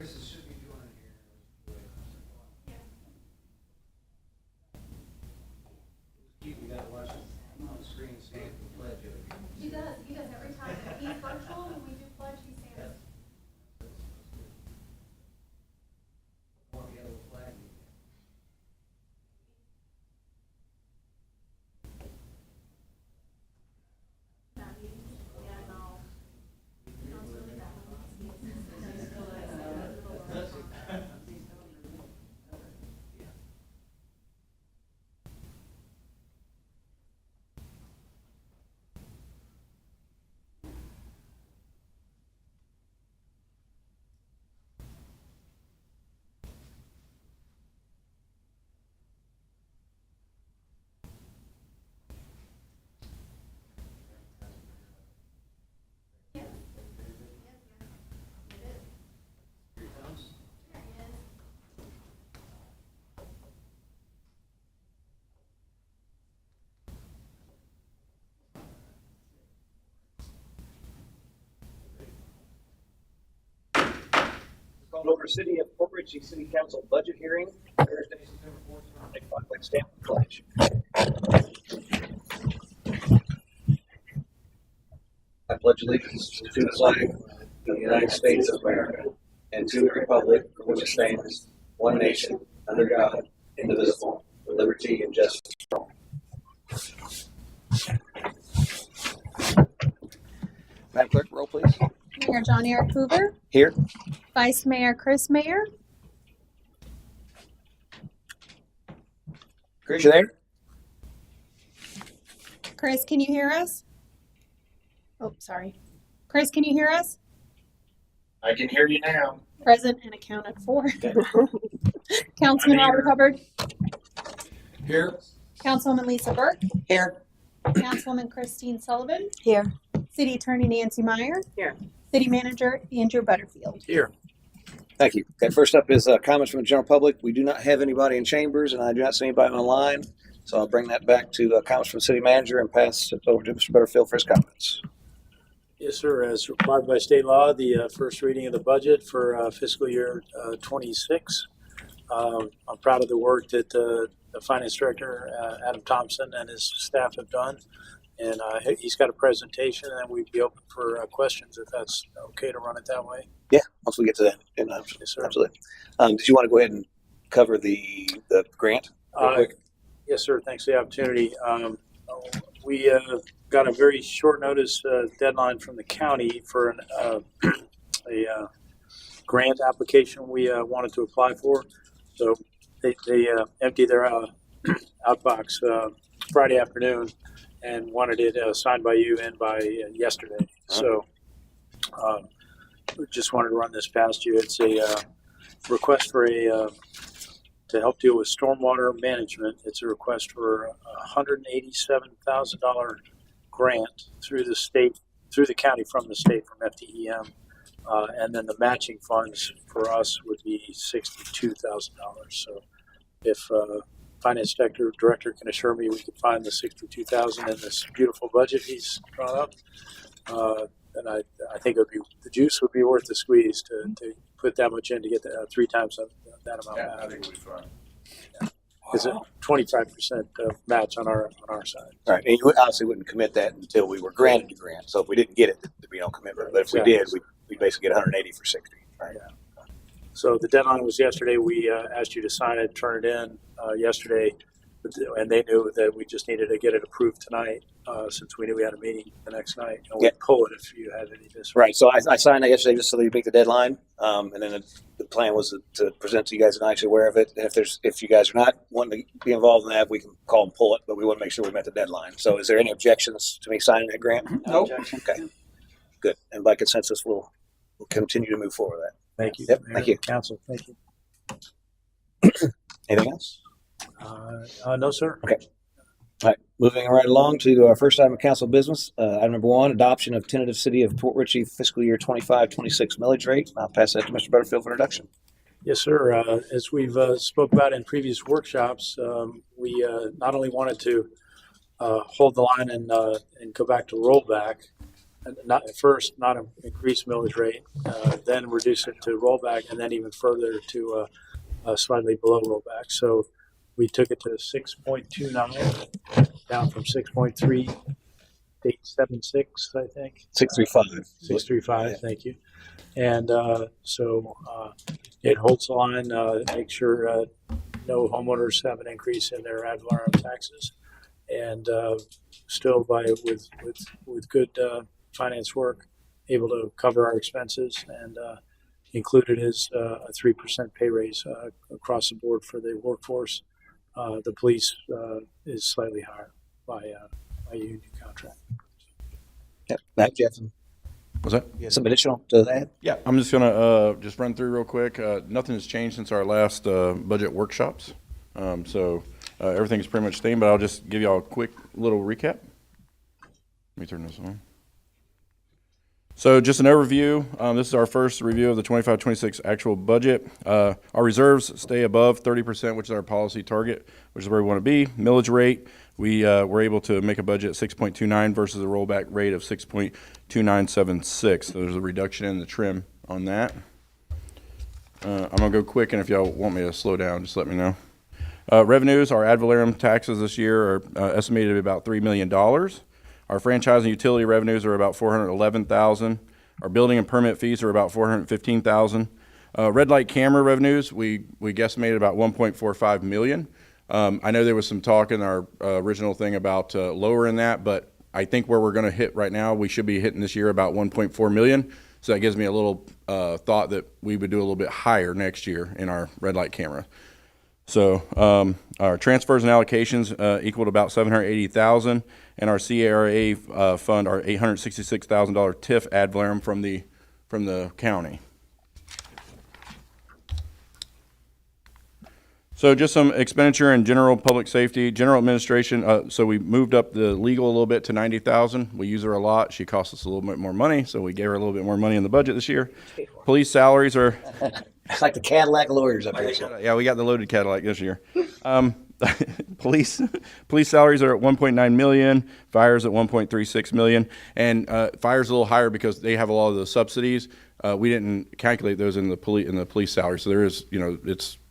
Chris should be joining here. You gotta watch it on the screen, stand for the pledge. He does every time. He's virtual and we do pledge, he stands. Want the other flag? Here he comes. Called over City of Port Richey City Council budget hearing Thursday, September 4th. Take 5 minutes, stand for the pledge. I pledge allegiance to the flag of the United States of America and to the republic for which it stands, one nation, under God, indivisible, with liberty and justice for all. Madam Clerk, roll please. Mayor John Eric Hoover, Here. Vice Mayor Chris Mayer, Chris, you there? Chris, can you hear us? Oh, sorry. Chris, can you hear us? I can hear you now. Present and accounted for. Councilman Robert Hubbard, Here. Councilwoman Lisa Burke, Here. Councilwoman Christine Sullivan, Here. City Attorney Nancy Meyer, Here. City Manager Andrew Butterfield. Here. Thank you. Okay, first up is comments from the general public. We do not have anybody in chambers, and I do not see anybody online. So I'll bring that back to comments from the city manager and pass it over to Mr. Butterfield for his comments. Yes, sir. As required by state law, the first reading of the budget for fiscal year 26. I'm proud of the work that the finance director, Adam Thompson, and his staff have done. And he's got a presentation, and we'd be open for questions if that's okay to run it that way. Yeah, once we get to that. And, Yes, sir. absolutely. Did you want to go ahead and cover the grant real quick? Yes, sir. Thanks for the opportunity. We got a very short notice deadline from the county for a grant application we wanted to apply for. So they emptied their outbox Friday afternoon and wanted it signed by you and by yesterday. So we just wanted to run this past you. It's a request for to help deal with stormwater management. It's a request for a $187,000 grant through the state, through the county from the state, from FDEM. And then the matching funds for us would be $62,000. So if finance director can assure me we can find the $62,000 in this beautiful budget he's drawn up, then I think it would be, the juice would be worth the squeeze to put that much in to get 3 times that amount back. I think we'd be fine. It's a 25% match on our side. All right, and you obviously wouldn't commit that until we were granted the grant. So if we didn't get it, there'd be no commitment. But if we did, we'd basically get 180 for 60. Right. Yeah. So the deadline was yesterday. We asked you to sign it, turn it in yesterday, and they knew that we just needed to get it approved tonight since we knew we had a meeting the next night. And we'd pull it if you had any business. Right. So I signed that yesterday just so that you make the deadline, and then the plan was to present to you guys and actually aware of it. And if you guys are not wanting to be involved in that, we can call and pull it, but we want to make sure we met the deadline. So is there any objections to me signing that grant? No. Okay. Good. And by consensus, we'll continue to move forward with that. Thank you. Yep. Mayor, Thank you. Council. Thank you. Anything else? No, sir. Okay. All right. Moving right along to our first item of council business. Item number 1, adoption of tentative City of Port Richey fiscal year 25-26 millage rate. I'll pass that to Mr. Butterfield for introduction. Yes, sir. As we've spoke about in previous workshops, we not only wanted to hold the line and go back to rollback, not at first, not increase millage rate, then reduce it to rollback, and then even further to slightly below rollback. So we took it to 6.29, down from 6.3876, I think. 635. 635, thank you. And so it holds the line, make sure no homeowners have an increase in their ad valorem taxes, and still with good finance work, able to cover our expenses, and included is a 3% pay raise across the board for the workforce. The police is slightly higher by union contract. Yeah. Matt, you have some, Was that? you have some additional to that? Yeah, I'm just gonna just run through real quick. Nothing has changed since our last budget workshops, so everything's pretty much the same. But I'll just give y'all a quick little recap. Let me turn this on. So just an overview. This is our first review of the 25-26 actual budget. Our reserves stay above 30%, which is our policy target, which is where we want to be. Millage rate, we were able to make a budget at 6.29 versus a rollback rate of 6.2976. So there's a reduction in the trim on that. I'm going to go quick, and if y'all want me to slow down, just let me know. Revenues, our ad valorem taxes this year are estimated at about $3 million. Our franchise and utility revenues are about $411,000. Our building and permit fees are about $415,000. Red light camera revenues, we guesstimated about $1.45 million. I know there was some talk in our original thing about lowering that, but I think where we're going to hit right now, we should be hitting this year about $1.4 million. So that gives me a little thought that we would do a little bit higher next year in our red light camera. So our transfers and allocations equaled about $780,000, and our CRA fund, our $866,000 TIF ad valorem from the county. So just some expenditure in general public safety, general administration. So we moved up the legal a little bit to $90,000. We use her a lot. She costs us a little bit more money, so we gave her a little bit more money in the budget this year. Police salaries are. It's like the Cadillac lawyers up here. So. Yeah, we got the loaded Cadillac this year. Police salaries are at $1.9 million. Fires at $1.36 million, and fire's a little higher because they have a lot of the subsidies. We didn't calculate those in the police salary, so there is,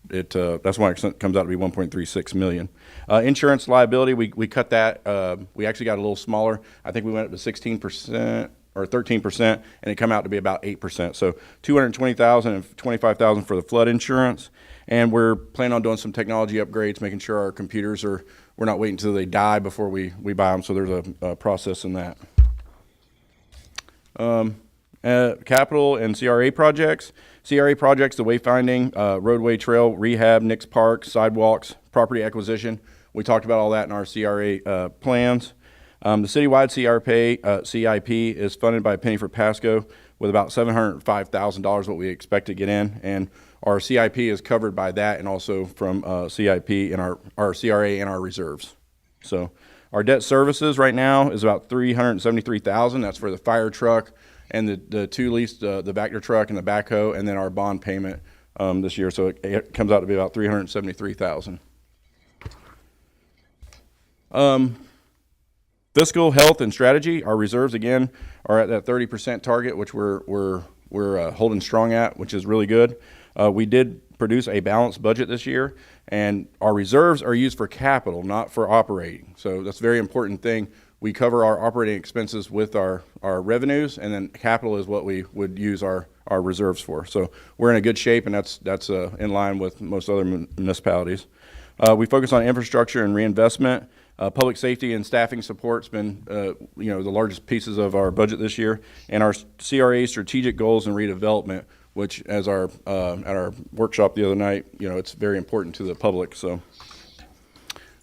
that's why it comes out to be $1.36 million. Insurance liability, we cut that. We actually got a little smaller. I think we went up to 16%. Or 13%, and it come out to be about 8%. So $220,000 and $25,000 for the flood insurance, and we're planning on doing some technology upgrades, making sure our computers we're not waiting until they die before we buy them. So there's a process in that. Capital and CRA projects. CRA projects, the wayfinding, roadway trail rehab, Nix Park, sidewalks, property acquisition. We talked about all that in our CRA plans. The citywide CIP is funded by Penny for Pasco with about $705,000 what we expect to get in, and our CIP is covered by that and also from CIP and our CRA and our reserves. So our debt services right now is about $373,000. That's for the fire truck and the two leased, the Vector truck and the backhoe, and then our bond payment this year. So it comes out to be about $373,000. Fiscal health and strategy. Our reserves again are at that 30% target, which we're holding strong at, which is really good. We did produce a balanced budget this year, and our reserves are used for capital, not for operating. So that's a very important thing. We cover our operating expenses with our revenues, and then capital is what we would use our reserves for. So we're in a good shape, and that's in line with most other municipalities. We focus on infrastructure and reinvestment. Public safety and staffing support's been, the largest pieces of our budget this year, and our CRA strategic goals and redevelopment, which, as at our workshop the other night, it's very important to the public. So,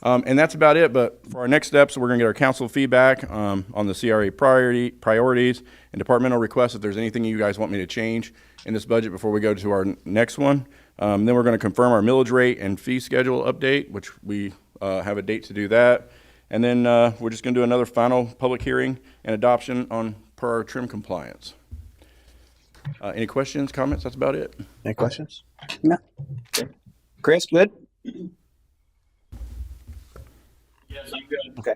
and that's about it. But for our next steps, we're going to get our council feedback on the CRA priorities and departmental requests. If there's anything you guys want me to change in this budget before we go to our next one, then we're going to confirm our millage rate and fee schedule update, which we have a date to do that, and then we're just going to do another final public hearing and adoption per our trim compliance. Any questions, comments? That's about it. Any questions? No. Okay. Chris, good? Yes, I'm good. Okay.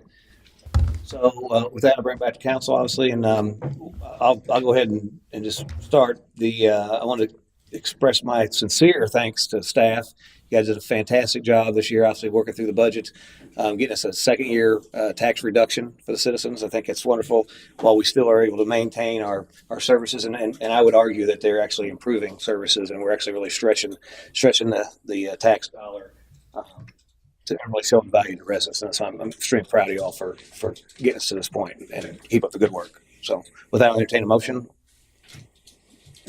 So with that, I'll bring it back to council, obviously, and I'll go ahead and just start. I want to express my sincere thanks to staff. You guys did a fantastic job this year, obviously working through the budget, getting us a second year tax reduction for the citizens. I think it's wonderful while we still are able to maintain our services. And I would argue that they're actually improving services and we're actually really stretching the tax dollar to really showing value to residents. And so I'm extremely proud of y'all for getting us to this point and keep up the good work. So with that, I'll entertain a motion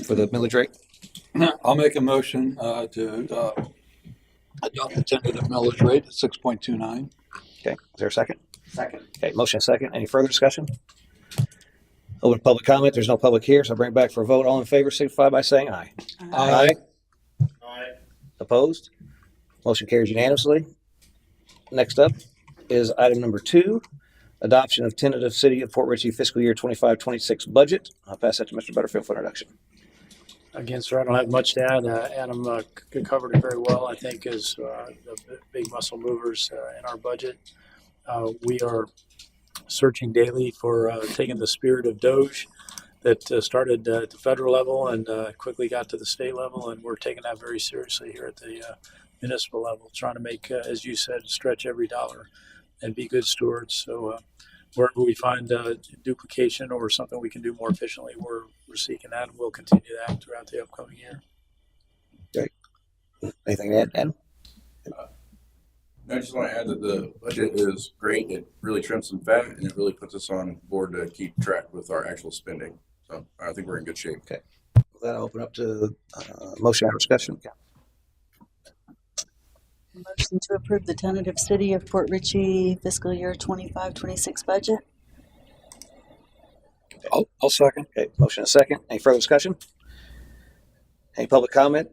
for the millage rate. I'll make a motion to adopt the tentative millage rate at 6.29. Okay, is there a second? Second. Okay, motion and second. Any further discussion? Open to public comment. There's no public here, so I'll bring it back for a vote. All in favor, signify by saying aye. Aye. Aye. Opposed? Motion carries unanimously. Next up is item number 2, adoption of tentative City of Port Richey fiscal year 25-26 budget. I'll pass that to Mr. Butterfield for introduction. Again, sir, I don't have much to add. Adam covered it very well, I think, as the big muscle movers in our budget. We are searching daily for taking the spirit of DOGE that started at the federal level and quickly got to the state level, and we're taking that very seriously here at the municipal level, trying to make, as you said, stretch every dollar and be good stewards. So wherever we find duplication or something we can do more efficiently, we're seeking that, and we'll continue that throughout the upcoming year. Anything to add, Adam? I just want to add that the budget is great. It really trims some fat and it really puts us on board to keep track with our actual spending. So I think we're in good shape. With that, I'll open up to motion and discussion. Motion to approve the tentative City of Port Richey fiscal year 25-26 budget. I'll second. Okay, motion and second. Any further discussion? Any public comment?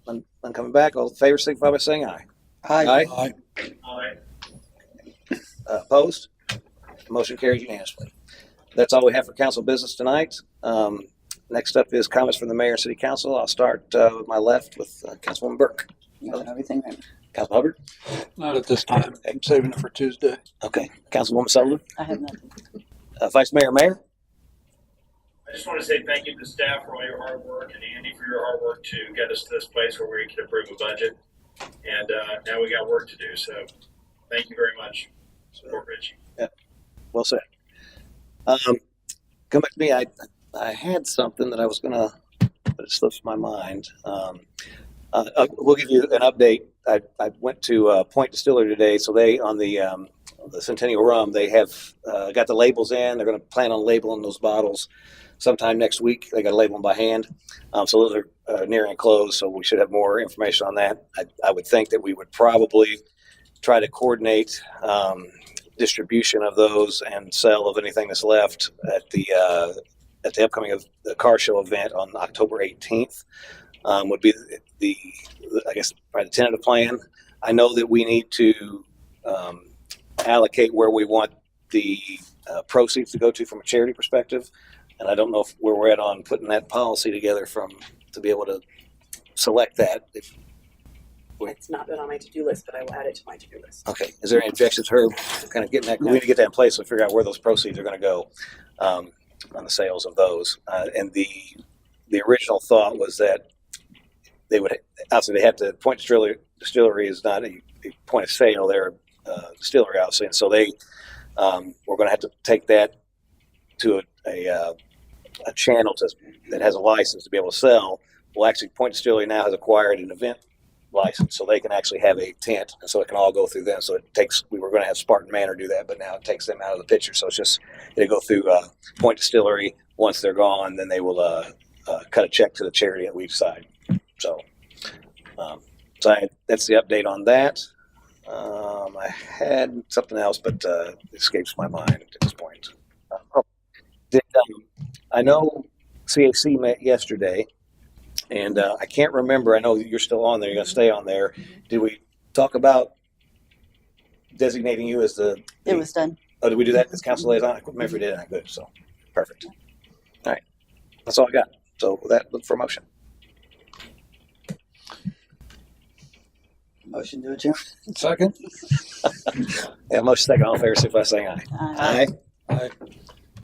None coming back. All in favor, signify by saying aye. Aye. Aye. Aye. Opposed? Motion carries unanimously. That's all we have for council business tonight. Next up is comments from the mayor and city council. I'll start with my left with Councilwoman Burke. You got everything right. Councilman Hubbard? Not at this time. I'm saving it for Tuesday. Okay. Councilwoman Sullivan? I have nothing. Vice Mayor Mayor? I just want to say thank you to staff for all your hard work and Andy for your hard work to get us to this place where we can approve a budget. And now we got work to do. So thank you very much. Support Richie. Yeah. Well said. Come back to me. I had something that I was going to, but it slips my mind. We'll give you an update. I went to Point Distillery today. So they, on the Centennial Rum, they have got the labels in. They're going to plan on labeling those bottles sometime next week. They got to label them by hand. So those are nearing close. So we should have more information on that. I would think that we would probably try to coordinate distribution of those and sale of anything that's left at the upcoming of the car show event on October 18th. Would be the I guess probably the tentative plan. I know that we need to allocate where we want the proceeds to go to from a charity perspective, and I don't know where we're at on putting that policy together to be able to select that. It's not been on my to-do list, but I will add it to my to-do list. Okay. Is there any objections to her kind of getting that? We need to get that in place to figure out where those proceeds are going to go on the sales of those. And the original thought was that they would obviously they have to Point Distillery is not a point of sale; they're a distillery, obviously, and so they we're going to have to take that to a channel that has a license to be able to sell. Well, actually, Point Distillery now has acquired an event license, so they can actually have a tent, and so it can all go through them. So it takes. We were going to have Spartan Manor do that, but now it takes them out of the picture. So it's just they go through Point Distillery. Once they're gone, then they will cut a check to the charity that we decide. So, that's the update on that. I had something else, but it escapes my mind at this point. I know CAC met yesterday, and I can't remember. I know you're still on there. You're going to stay on there. Did we talk about designating you as the? It was done. Oh, did we do that as council liaison? I couldn't remember if we did. Good. So, perfect. All right. That's all I got. So with that, look for a motion. Motion to adjourn. Second. Yeah, motion second. All in favor, signify by saying aye. Aye. Aye.